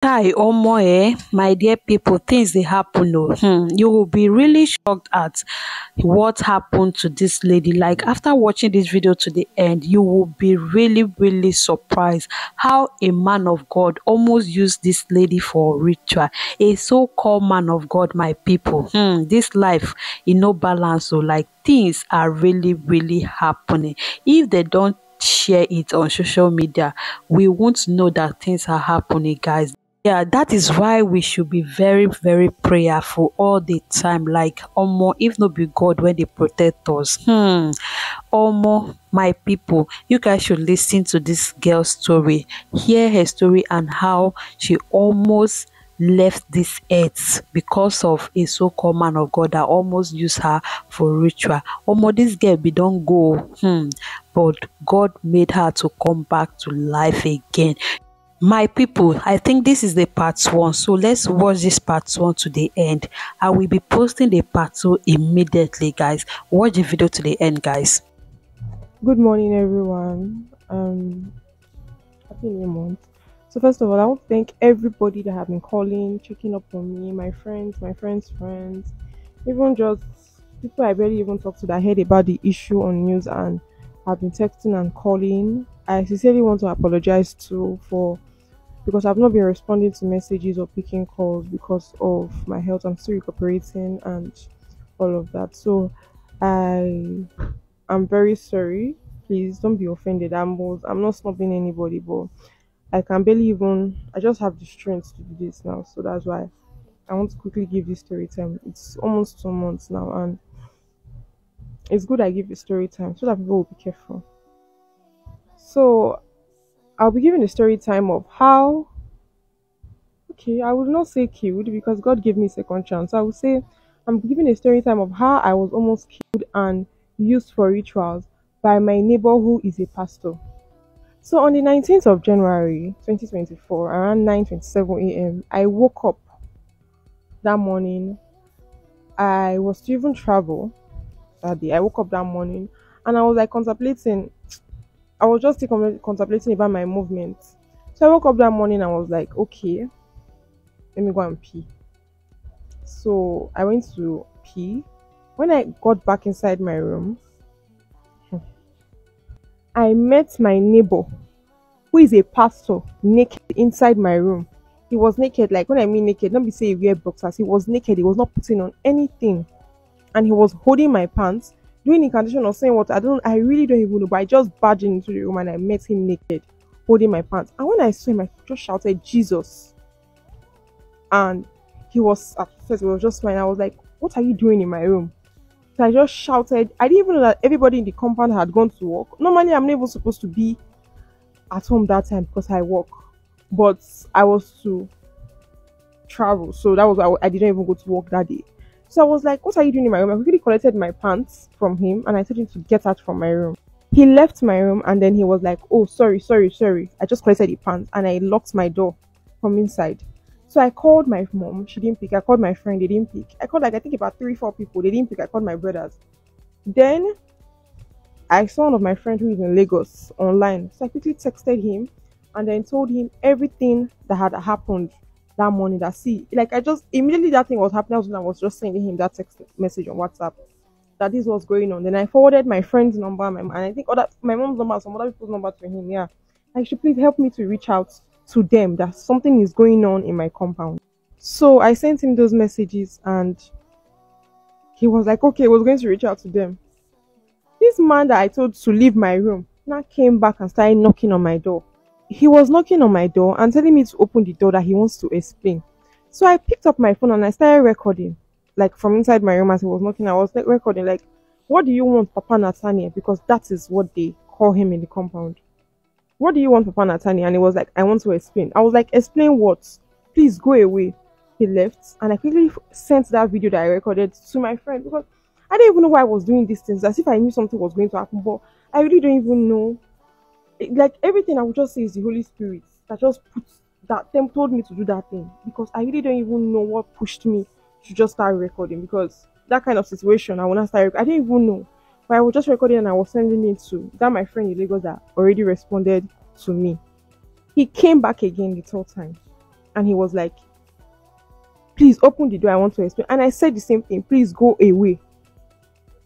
Kai omo my dear people, things dey happen oh. You will be really shocked at what happened to this lady. Like after watching this video to the end, you will be really surprised how a man of God almost used this lady for ritual. A so-called man of God, my people. This life e no balance, so like things are really happening. If they don't share it on social media, we won't know that things are happening, guys. Yeah, that is why we should be very prayerful all the time. Like omo, if no be God when they protect us. Omo, my people, you guys should listen to this girl's story. Hear her story and how she almost left this earth because of a so-called man of God that almost used her for ritual. Omo, this girl be don't go. But God made her to come back to life again. My people, I think this is the part one, so let's watch this part one to the end. I will be posting the part two immediately, guys. Watch the video to the end, guys. Good morning, everyone. Happy new month. So first of all, I want to thank everybody that have been calling, checking up on me, my friends' friends, even just people I barely even talked to that heard about the issue on news and have been texting and calling. I sincerely want to apologize too for because I've not been responding to messages or picking calls because of my health. I'm still recuperating and all of that. So I am very sorry. Please don't be offended. I'm not snubbing anybody, but I can barely even I just have the strength to do this now. So that's why I want to quickly give this story time. It's almost 2 months now and it's good I give the story time so that people will be careful. So I'll be giving the story time of how okay, I would not say killed because God gave me second chance. I would say I'm giving a story time of how I was almost killed and used for rituals by my neighbor who is a pastor. So on the 19th of January 2024, around 9:27 a.m., I woke up that morning. I was to even travel that day. I woke up that morning and I was like contemplating. I was just contemplating about my movement. So I woke up that morning and I was like, okay, let me go and pee. So I went to pee. When I got back inside my room, I met my neighbor who is a pastor naked inside my room. He was naked, like when I mean naked, don't be say he wear boxers. He was naked, he was not putting on anything. And he was holding my pants, doing incantation or saying what I really don't even know, but I just barged into the room and I met him naked, holding my pants. And when I saw him, I just shouted, Jesus. And he was at first, he was just fine. I was like, what are you doing in my room? So I just shouted. I didn't even know that everybody in the compound had gone to work. Normally, I'm not even supposed to be at home that time because I work, but I was to travel, so that was why I didn't even go to work that day. So I was like, what are you doing in my room? I quickly collected my pants from him and I told him to get out from my room. He left my room and then he was like, oh, sorry. I just collected the pants and I locked my door from inside. So I called my mom, she didn't pick. I called my friend, they didn't pick. I called like I think about 3-4 people, they didn't pick. I called my brothers. Then I saw one of my friends who is in Lagos online. So I quickly texted him and then told him everything that had happened that morning. That see, like I just immediately that thing was happening. I was just sending him that text message on WhatsApp that this was going on. Then I forwarded my friend's number, and I think my mom's number, some other people's number to him. Yeah, like, should please help me to reach out to them that something is going on in my compound. So I sent him those messages and he was like, okay, I was going to reach out to them. This man that I told to leave my room now came back and started knocking on my door. He was knocking on my door and telling me to open the door that he wants to explain. So I picked up my phone and I started recording. Like from inside my room as he was knocking, I was like recording like, what do you want, Papa Nathaniel? Because that is what they call him in the compound. What do you want, Papa Nathaniel? And he was like, I want to explain. I was like, explain what? Please go away. He left and I quickly sent that video that I recorded to my friend because I didn't even know why I was doing these things, as if I knew something was going to happen, but I really don't even know. Like everything I would just say is the Holy Spirit that just told me to do that thing, because I really don't even know what pushed me to just start recording, because that kind of situation I will not start. I didn't even know, but I was just recording and I was sending it to that my friend in Lagos that already responded to me. He came back again the third time And he was like, please open the door, I want to explain. And I said the same thing, please go away.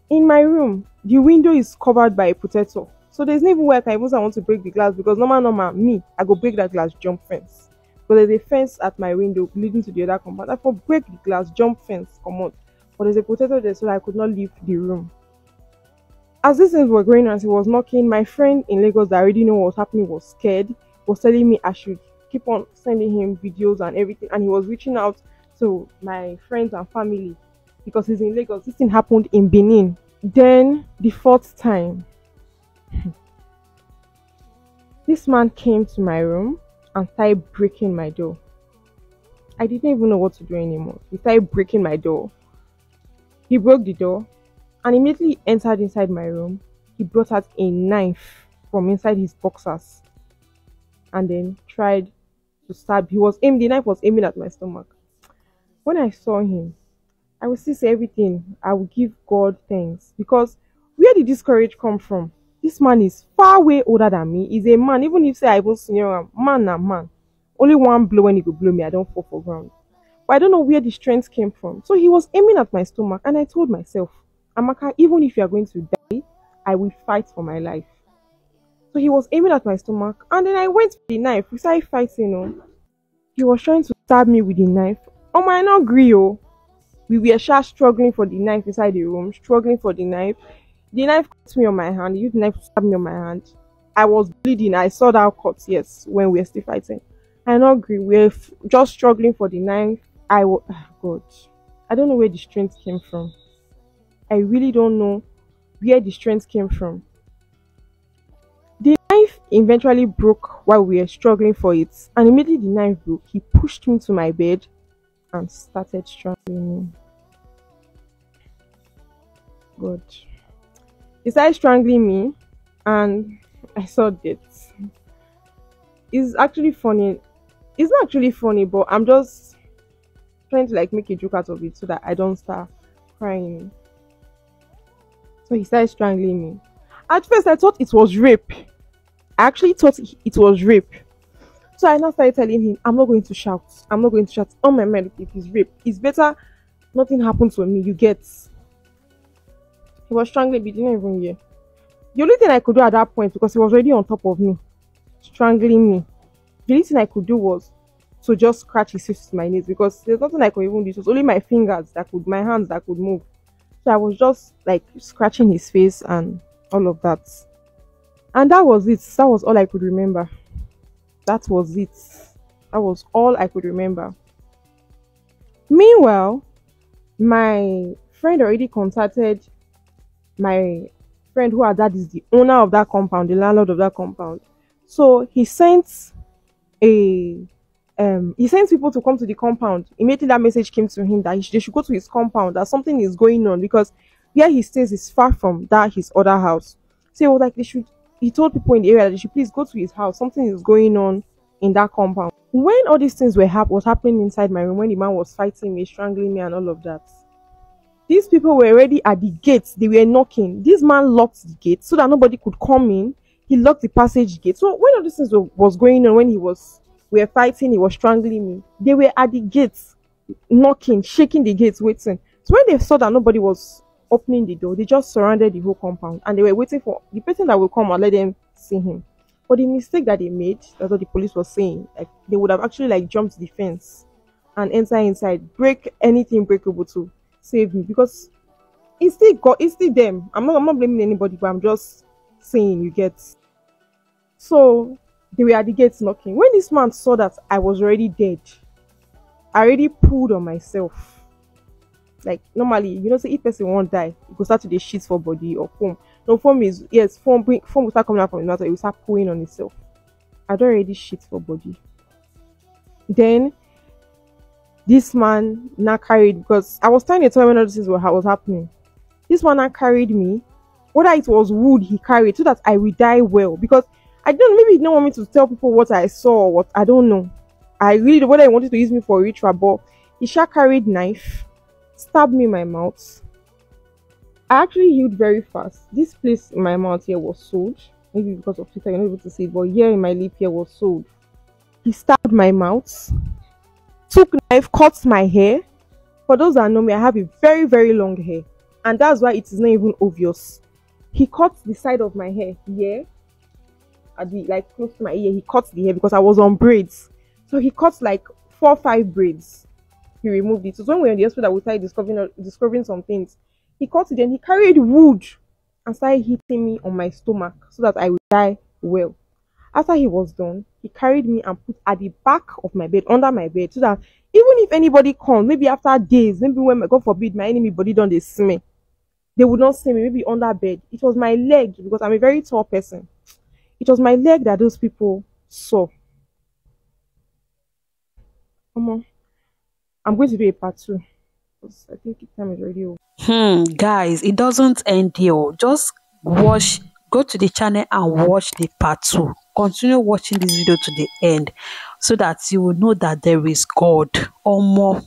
In my room, the window is covered by a protector. So there's no even way I can even say I want to break the glass, because normal, me, I go break that glass, jump fence. But there's a fence at my window leading to the other compound. I could break the glass, jump fence, come on. But there's a protector there, so I could not leave the room. As these things were going on, as he was knocking, my friend in Lagos that already know what was happening was scared, was telling me I should keep on sending him videos and everything. And he was reaching out to my friends and family because he's in Lagos. This thing happened in Benin. Then the fourth time, this man came to my room and started breaking my door. I didn't even know what to do anymore. He started breaking my door. He broke the door and immediately entered inside my room. He brought out a knife from inside his boxers and then tried to stab. The knife was aiming at my stomach. When I saw him, I would still say everything. I would give God thanks, because where did this courage come from? This man is far way older than me. He's a man. Even if say I even senior him, man na man. Only one blow when he could blow me, I don't fall for ground. But I don't know where the strength came from. So he was aiming at my stomach, and I told myself, Amaka, even if you are going to die, I will fight for my life. So he was aiming at my stomach, and then I went for the knife. We started fighting. He was trying to stab me with the knife. Oh my, not agree. We were struggling for the knife inside the room, struggling for the knife. The knife cut me on my hand. He used the knife to stab me on my hand. I was bleeding. I saw that cut, yes, when we were still fighting. I not agree. We're just struggling for the knife. God, I don't know where the strength came from. I really don't know where the strength came from. The knife eventually broke while we were struggling for it, and immediately the knife broke. He pushed me to my bed and started strangling me. God. He started strangling me and I saw death. It's actually funny. It's not actually funny, but I'm just trying to make a joke out of it so that I don't start crying. So he started strangling me. At first I thought it was rape. I actually thought it was rape. So I now started telling him, I'm not going to shout. I'm not going to shout. On my mind, if it's rape, it's better nothing happened to me. You get. He was strangling me, didn't even hear. The only thing I could do at that point, because he was already on top of me, strangling me, the only thing I could do was to just scratch his face with my knees, because there's nothing I could even do. It was only my my hands that could move. So I was just scratching his face and all of that. And that was it. That was all I could remember. That was it. That was all I could remember. Meanwhile, my friend already contacted my friend who had that is the owner of that compound, the landlord of that compound. So he sent people to come to the compound. Immediately that message came to him that they should go to his compound, that something is going on, because where he stays is far from his other house. So he was he told people in the area that they should please go to his house. Something is going on in that compound. When all these things was happening inside my room, when the man was fighting me, strangling me and all of that, these people were already at the gates. They were knocking. This man locked the gate so that nobody could come in. He locked the passage gate. So when all these things was going on, when we were fighting, he was strangling me, they were at the gates, knocking, shaking the gates, waiting. So when they saw that nobody was opening the door, they just surrounded the whole compound and they were waiting for the person that will come and let them see him. But the mistake that they made, that's what the police was saying, they would have actually jumped the fence and enter inside, break anything breakable to save me, because it's still them. I'm not blaming anybody, but I'm just saying, you get. So they were at the gates knocking. When this man saw that I was already dead, I already pulled on myself. Normally, say if person won't die, you go start to the sheets for body or foam. No, foam will start coming out from the mouth, it will start pulling on itself. I don't already shit for body. Then this man now carried, because I was trying to tell when all this was happening. This man now carried me. Whether it was wood he carried so that I will die well, because I don't, maybe he didn't want me to tell people what I saw or what, I don't know. I really don't, whether he wanted to use me for a ritual, but he carried knife, stabbed me in my mouth. I actually healed very fast. This place in my mouth here was sold. Maybe because of Twitter you're not able to see it, but here in my lip here was sold. He stabbed my mouth. took knife, cut my hair. For those that know me, I have a very, very long hair, and that's why it is not even obvious. He cut the side of my hair here, at the like close to my ear. He cut the hair because I was on braids. So he cut like 4 or 5 braids. He removed it. So when we were in the hospital, we started discovering some things. He cut it, then he carried wood and started hitting me on my stomach so that I would die well. After he was done, he carried me and put at the back of my bed, under my bed, so that even if anybody comes, maybe after days, maybe when, God forbid, my enemy body done they see me, they would not see me, maybe under bed. It was my leg, because I'm a very tall person. It was my leg that those people saw. I'm going to do a part 2, because I think the time is already over. Guys, it doesn't end here. Just go to the channel and watch the part 2. Continue watching this video to the end so that you will know that there is God or more.